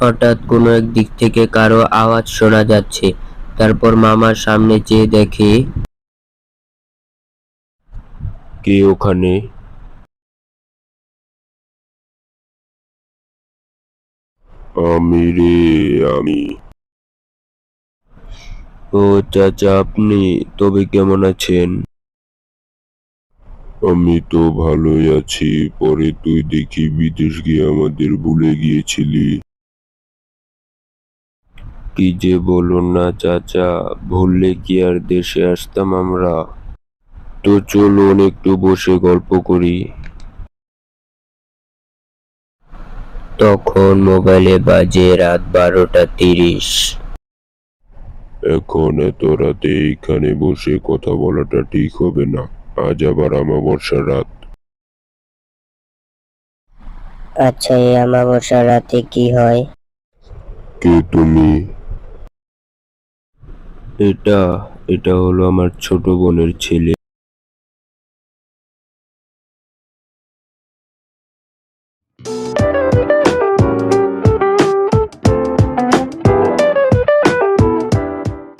হঠাৎ কোনো এক দিক থেকে কারো আওয়াজ শোনা যাচ্ছে। তারপর মামার সামনে চেয়ে দেখে কে ওখানে। আমি রে, আমি। ও চাচা, আপনি? তবে কেমন আছেন? আমি তো ভালোই আছি। পরে তুই দেখি বিদেশ গিয়ে আমাদের ভুলে গিয়েছিলি। কি যে বলুন না চাচা, ভুললে কি আর দেশে আসতাম আমরা? তো চলুন একটু বসে গল্প করি। তখন মোবাইলে বাজে রাত 12:30। এখন এত রাতে এইখানে বসে কথা বলাটা ঠিক হবে না। আজ আবার আমাবস্যার রাত। আচ্ছা, এই অমাবস্যার রাতে কি হয়? কে তুমি? এটা এটা হলো আমার ছোট বোনের ছেলে।